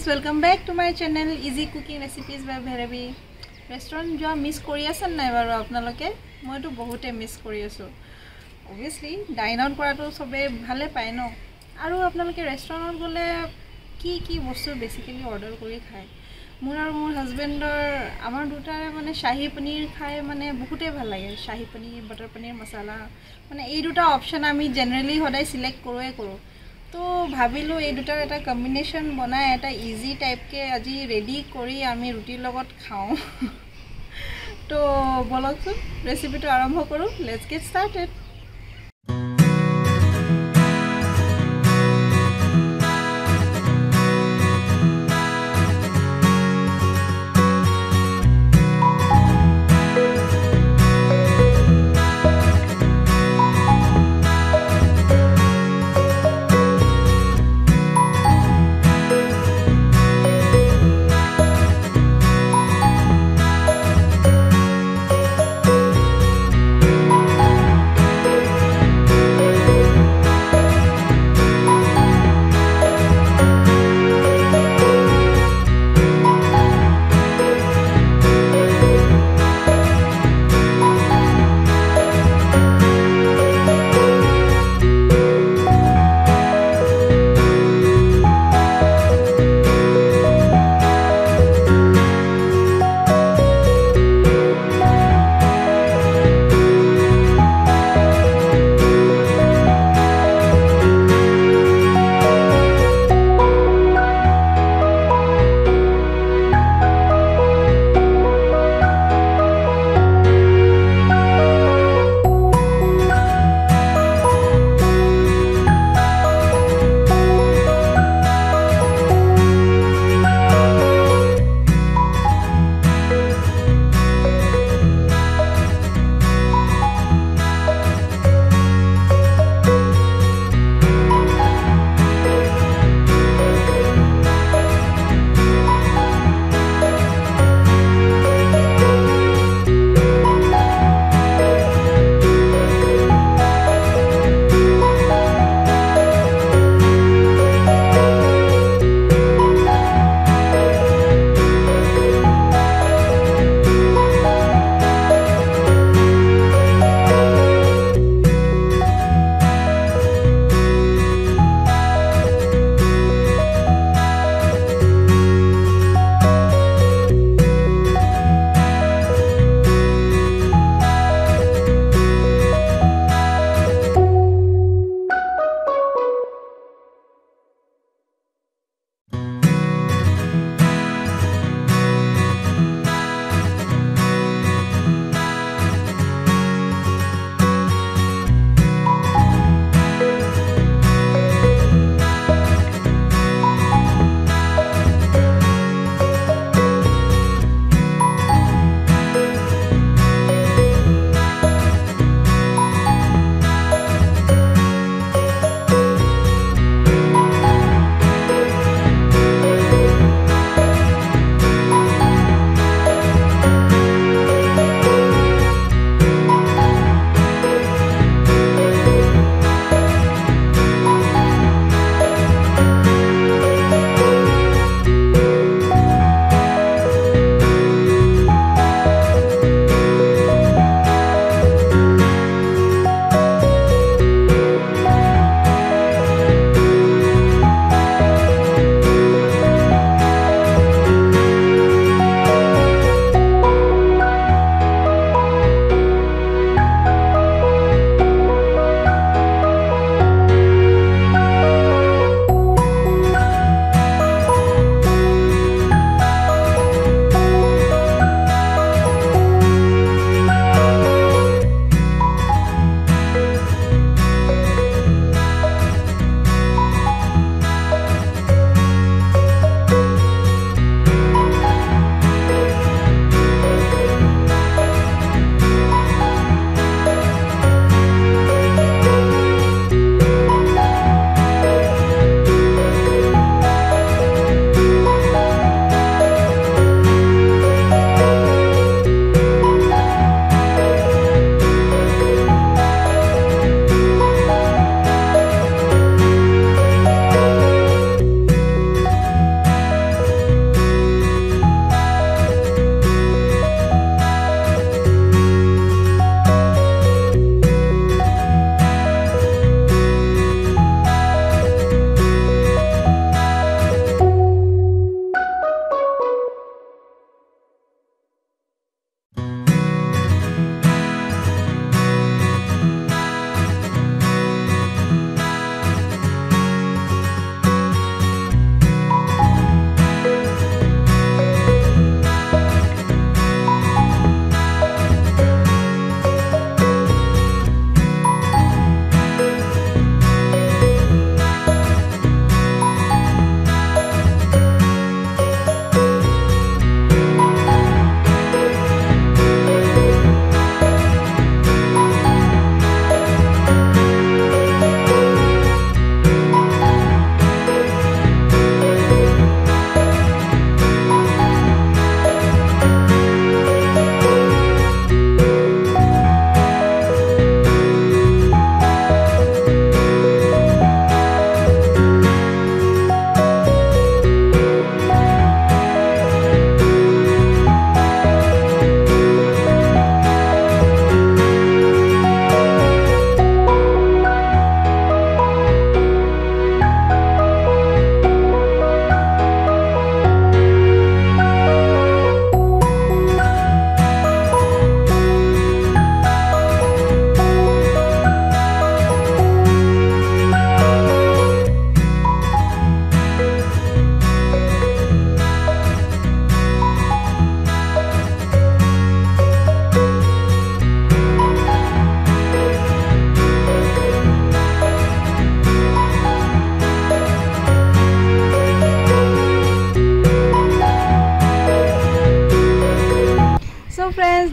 friends, welcome back to my channel Easy Cooking Recipes by Bhairavi. Restaurant jo miss kori asan nai baru apnaloke moi to bohote miss kori asu. Obviously dine out kora to sobe bhale pai no aru apnaloke restaurant gole ki bostu basically order kori khai মোৰ আৰু মোৰ হাজবেণ্ডৰ আমাৰ দুটাৰে মানে শাহী পনীৰ খাই মানে বহুতে ভাল লাগে শাহী পনীৰ বাটাৰ পনীৰ মছলা মানে এই দুটা অপচন আমি জেনাৰেলি সদায় সিলেক্ট কৰোৱে কৰো তো ভাবিলো এই দুটাৰ এটা কম্বিনেশন বনাই এটা ইজি টাইপ কে আজি ৰেডি কৰি আমি ৰুটিৰ লগত খাওঁ তো বলকচোন ৰেচিপিটো আৰম্ভ কৰো লেটস গেট স্টাৰ্টেড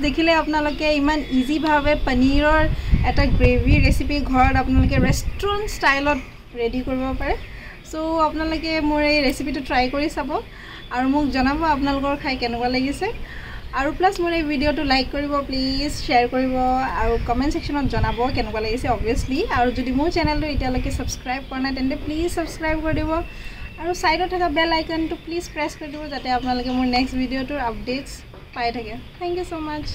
দেখিলে আপোনালোকে ইমান ইজিভাৱে পনীৰৰ এটা গ্ৰেভি ৰেচিপি ঘৰত আপোনালোকে ৰেষ্টুৰেণ্ট ষ্টাইলত ৰেডি কৰিব পাৰে সো আপোনালোকে মোৰ এই ৰেচিপিটো ট্ৰাই কৰি চাব আৰু মোক জনাব আপোনালোকৰ খাই কেনেকুৱা লাগিছে আৰু প্লাস মোৰ এই ভিডিওটো লাইক কৰিব প্লিজ শেয়াৰ কৰিব আৰু কমেন্ট সেকশনত জনাব কেনেকুৱা লাগিছে অবভিয়াসলি আৰু যদি মোৰ চেনেলটো এতিয়ালৈকে সাবস্ক্ৰাইব কৰা নাই তেন্তে প্লিজ সাবস্ক্ৰাইব কৰি দিব আৰু সাইডত থকা বেল আইকনটো প্লিজ প্ৰেছ কৰি দিব যাতে আপোনালোকে মোৰ নেক্সট ভিডিওটোৰ আপডেটস পাই থাকে থ্যাংক ইউ সো মাচ